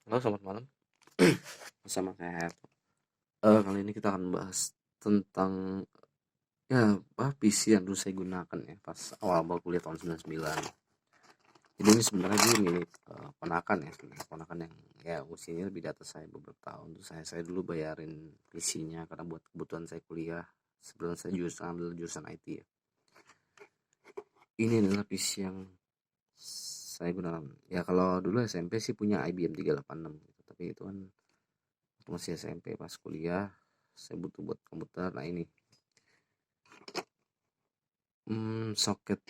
Halo, selamat malam. Bersama saya Hayato. Kali ini kita akan bahas tentang PC yang dulu saya gunakan ya pas awal-awal kuliah tahun 99. Jadi ini sebenarnya dia milik ponakan ya, sebenarnya ponakan yang ya usianya lebih di atas saya beberapa tahun. Terus saya dulu bayarin PC-nya karena buat kebutuhan saya kuliah. Sebenarnya saya ambil jurusan IT ya. Ini adalah PC yang saya gunakan. Ya kalau dulu SMP sih punya IBM 386 gitu. Tapi itu kan waktu masih SMP, pas kuliah saya butuh buat komputer. Nah ini soket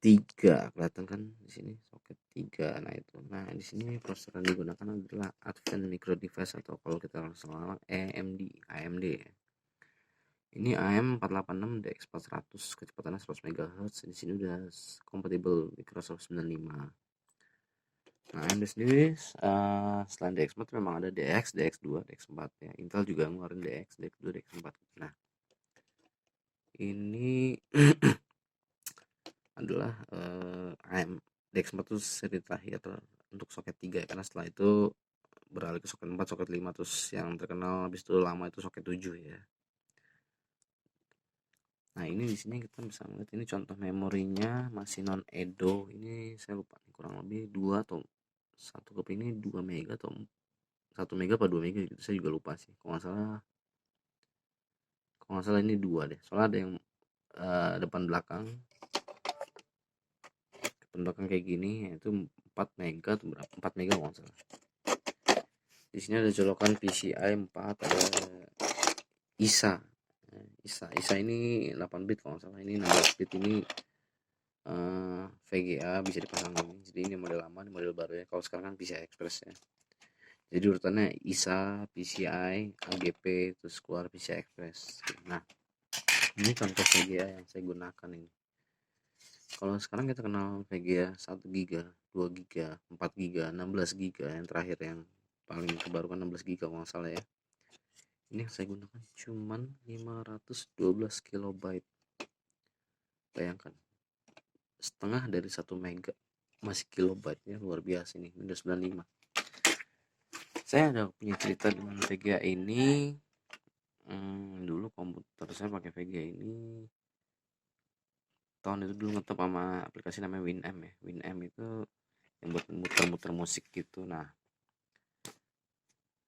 3 kelihatan kan di sini, soket 3. Nah itu, nah di sini prosesor yang digunakan adalah Advanced Micro Device atau kalau kita langsung ngomong AMD ya. Ini AM486 DX400, kecepatannya 100 MHz. Di sini udah kompatibel Microsoft 95. Nah, AMD sendiri selain DX4 memang ada DX, DX2, DX4 ya. Intel juga ngeluarin DX, DX2, DX4. Nah, ini adalah AM DX4 itu seri terakhir untuk soket 3 ya, karena setelah itu beralih ke soket 4, soket 5, terus yang terkenal habis itu lama itu soket 7 ya. Nah, ini di sini kita bisa melihat ini contoh memorinya masih non Edo. Ini saya lupa nih, kurang lebih 2 atau satu copy ini 2 mega atau 1 mega apa 2 mega gitu, saya juga lupa sih. Kalau nggak salah ini 2 deh. Soalnya ada yang depan belakang kayak gini, itu 4 mega atau berapa? 4 mega kalau nggak salah. Di sini ada colokan PCI 4, ada ISA. ISA ini 8 bit kalau nggak salah. Ini 16 bit. Ini VGA bisa dipasang ini. Jadi ini model lama, ini model baru ya. Kalau sekarang kan PCI Express ya. Jadi urutannya ISA, PCI, AGP, terus keluar PCI Express. Nah, ini contoh VGA yang saya gunakan ini. Kalau sekarang kita kenal VGA 1 giga, 2 giga, 4 giga, 16 giga, yang terakhir yang paling terbaru kan 16 giga kalau nggak salah ya. Ini yang saya gunakan cuman 512 kilobyte. Bayangkan, setengah dari 1 mega masih kilobyte ya, luar biasa nih. Windows 95. Saya ada punya cerita dengan VGA ini. Dulu komputer saya pakai VGA ini tahun itu, dulu ngetop sama aplikasi namanya Winamp ya. Winamp itu yang buat muter-muter musik gitu. Nah,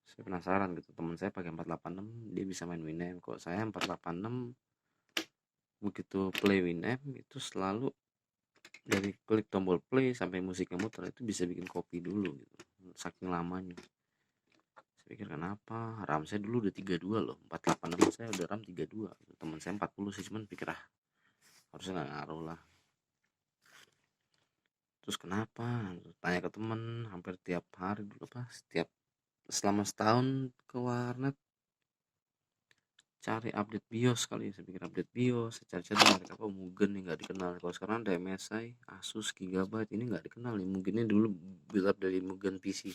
saya penasaran gitu, teman saya pakai 486 dia bisa main Winamp, kok saya 486 begitu play Winamp itu selalu dari klik tombol play sampai musiknya muter itu bisa bikin copy dulu gitu, saking lamanya. Saya pikir kenapa, RAM saya dulu udah 32 loh, 486 saya udah RAM 32, teman saya 40 sih, cuman pikir harusnya nggak ngaruh lah. Terus kenapa, tanya ke temen hampir tiap hari dulu, setiap selama setahun ke warnet cari update BIOS kali. Saya pikir update BIOS, saya cari-cari merek apa, Mugen nih nggak dikenal. Kalau sekarang ada MSI, Asus, Gigabyte, ini nggak dikenal nih. Mugennya dulu build up dari Mugen PC.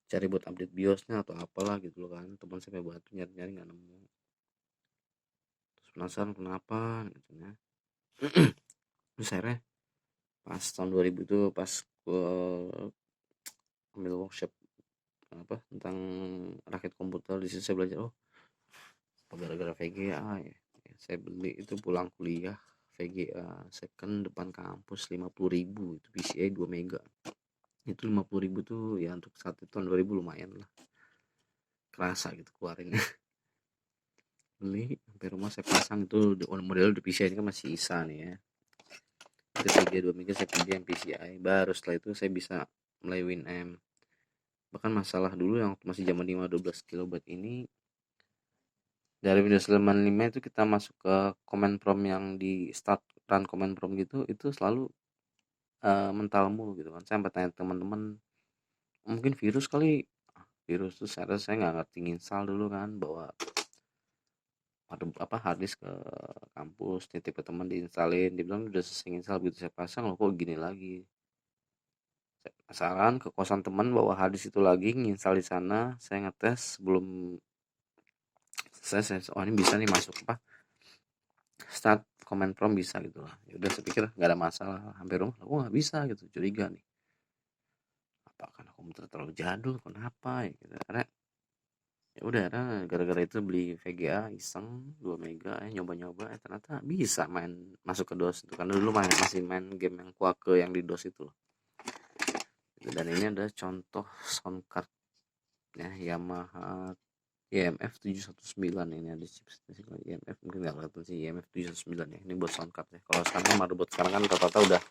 Cari buat update BIOSnya atau apalah gitu loh kan. Teman saya bantu nyari-nyari nggak nemu. Terus penasaran kenapa gitu ya. Terus akhirnya pas tahun 2000 itu pas gue ambil workshop tentang rakit komputer, di situ saya belajar, oh gara-gara VGA ya. Saya beli itu pulang kuliah, VGA second depan kampus 50.000, itu PCI 2 mega. Itu 50.000 tuh ya untuk saat itu tahun 2000 lumayan lah, kerasa gitu keluarinnya. Beli sampai rumah saya pasang, itu model di PCI ini kan masih ISA nih ya. Itu VGA 2 mega, saya pilih yang PCI. Baru setelah itu saya bisa mulai Winamp. Bahkan masalah dulu yang masih zaman 512 kilobyte ini, dari Windows 95 itu kita masuk ke command prompt yang di start run command prompt gitu, itu selalu mental mulu gitu kan. Saya sampai tanya teman-teman, mungkin virus kali. Virus tuh saya nggak ngerti, install dulu kan, bawa harddisk ke kampus, titip ke teman diinstalin, dibilang udah selesai install. Begitu saya pasang, loh kok gini lagi. Saya penasaran ke kosan teman, bawa harddisk itu lagi, nginstal di sana. Saya ngetes sebelum saya oh ini bisa nih masuk start command prompt, bisa gitu lah. Ya udah, saya pikir nggak ada masalah. Hampir rumah aku nggak bisa gitu, curiga nih, apa kan aku komputer terlalu jadul kenapa ya gitu. Karena ya udah, gara-gara itu beli VGA iseng 2 mega nyoba-nyoba ternyata bisa main masuk ke DOS itu, karena dulu masih main game yang Quake yang di DOS itu loh. Dan ini ada contoh sound card ya, Yamaha IMF 719. Ini ada chipset IMF, mungkin nggak kelihatan sih, IMF 719 ya. Ini buat sound card ya. Kalau sekarang motherboard sekarang kan rata-rata udah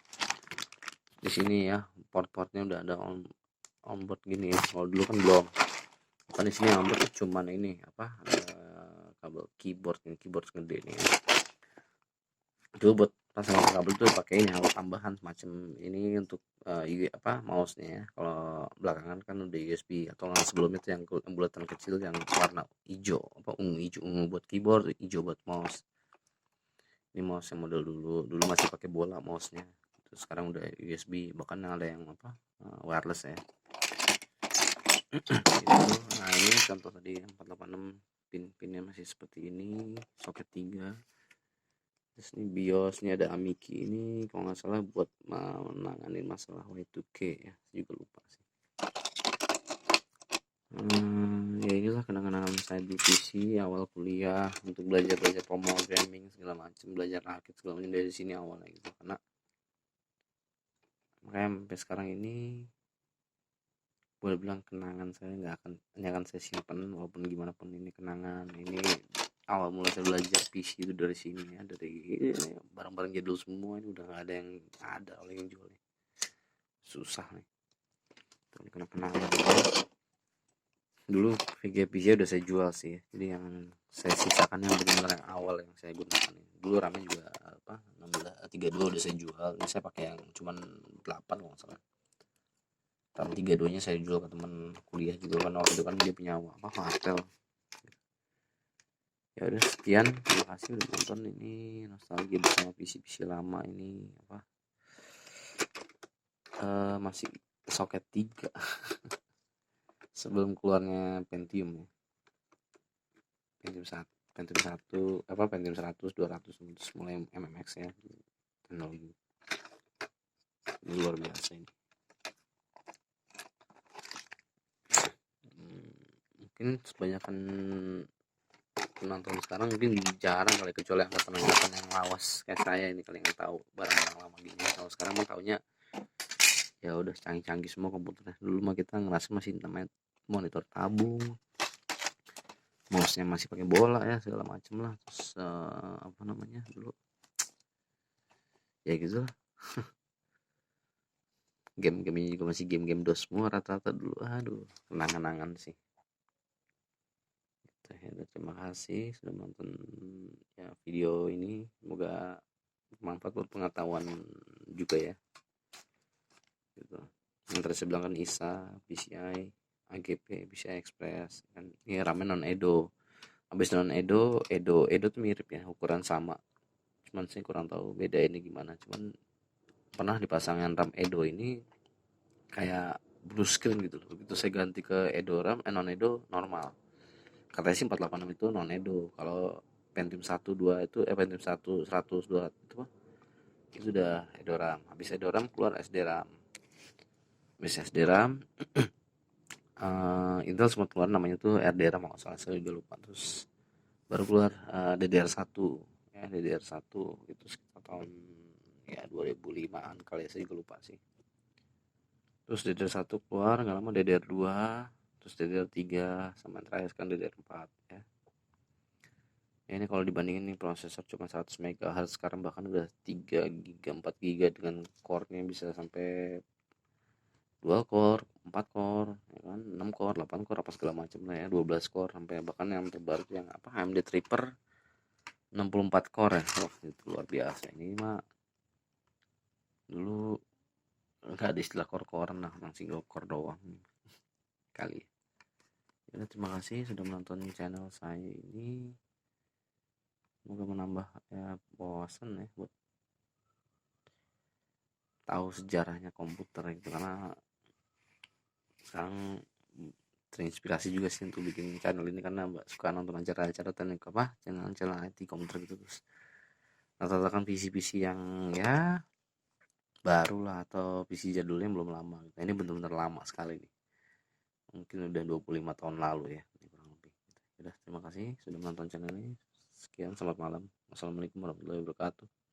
di sini ya, port-portnya udah ada onboard gini ya. Kalau dulu kan belum. Kan di sini onboard cuman ini apa, kabel keyboard gede nih ya. Itu buat pasang kabel tuh pakai ini alat tambahan semacam ini untuk mouse-nya ya. Kalau belakangan kan udah USB, atau sebelumnya itu yang bulatan kecil yang warna hijau, ungu buat keyboard, hijau buat mouse. Ini mouse yang model dulu masih pakai bola mouse-nya. Terus sekarang udah USB, bahkan ada yang wireless ya. Gitu. Nah, ini contoh tadi 486 pinnya masih seperti ini, soket 3. Terus ini BIOS, ini ada Amiki, ini kalau nggak salah buat menangani masalah Y2K ya, saya juga lupa sih. Ya inilah kenangan saya di PC awal kuliah untuk belajar programming segala macam, belajar rakit segala macam dari sini awalnya gitu. Karena makanya sampai sekarang ini boleh bilang kenangan saya nggak akan saya simpan walaupun gimana pun. Ini kenangan, ini awal mulai saya belajar PC itu dari sini ya, dari barang-barang jadul semua. Ini udah nggak ada yang ada oleh yang jual, susah nih. Ini kena kenangan dulu. VGA PC udah saya jual sih, jadi yang saya sisakan yang benar-benar yang awal yang saya gunakan. Dulu RAM juga 1632 udah saya jual. Ini saya pakai yang cuman 8 kalau nggak salah. RAM 32 nya saya jual ke teman kuliah juga kan, waktu itu kan dia punya hotel. Ya udah, sekian, terima kasih udah nonton. Ini nostalgia bersama PC lama ini masih soket 3 sebelum keluarnya Pentium ya. Pentium 100 200 terus mulai MMX ya, teknologi ini luar biasa ini. Mungkin kebanyakan penonton sekarang mungkin jarang kali, kecuali angkatan yang lawas kayak saya ini kali yang tahu barang-barang lama gini. Kalau sekarang mah taunya ya udah canggih-canggih semua komputernya. Dulu mah kita ngerasa masih namanya monitor tabung, mouse-nya masih pakai bola ya, segala macem lah. Terus dulu ya gitu lah. Game-gamenya juga masih game-game DOS semua rata-rata dulu. Aduh, kenangan-kenangan sih. Terima kasih sudah menonton ya video ini, semoga bermanfaat buat pengetahuan juga ya gitu. Yang tadi saya bilang kan ISA, PCI, AGP, PCI Express kan, ini RAM non Edo. Habis non Edo tuh mirip ya, ukuran sama, cuman saya kurang tahu beda ini gimana. Cuman pernah dipasangkan RAM Edo ini kayak blue screen gitu loh. Begitu saya ganti ke Edo RAM, non Edo normal. Katanya sih 486 itu non Edo. Kalau Pentium 1 2 itu Pentium 1 100 2 itu udah Edo RAM. Habis Edo RAM keluar SD RAM. Habis SD RAM Intel sempat keluar namanya tuh RDRAM kalau salah, saya juga lupa. Terus baru keluar DDR1 ya, DDR1 itu sekitar tahun ya 2005-an kali ya, saya juga lupa sih. Terus DDR1 keluar, nggak lama DDR2, terus DDR3, sama yang terakhir kan DDR4 ya. Ya ini kalau dibandingin nih prosesor cuma 100 MHz, sekarang bahkan udah 3 GB 4 GB dengan core-nya bisa sampai 2 core, 4 core, ya kan, 6 core, 8 core apa segala macam lah ya, 12 core, sampai bahkan yang terbaru yang AMD Tripper 64 core ya. Wah, itu luar biasa. Ini mah dulu nggak ada istilah core-corean lah, single core doang kali. Ya, terima kasih sudah menonton channel saya ini. Semoga menambah ya wawasan ya buat tahu sejarahnya komputer itu, karena sekarang terinspirasi juga sih untuk bikin channel ini, karena suka nonton acara-acara channel IT komputer gitu. Terus rata-rata kan PC yang ya baru lah, atau PC jadulnya belum lama gitu. Ini benar-benar lama sekali nih. mungkin udah 25 tahun lalu ya, kurang lebih. Udah, terima kasih sudah menonton channel ini. Sekian, selamat malam. Wassalamualaikum warahmatullahi wabarakatuh.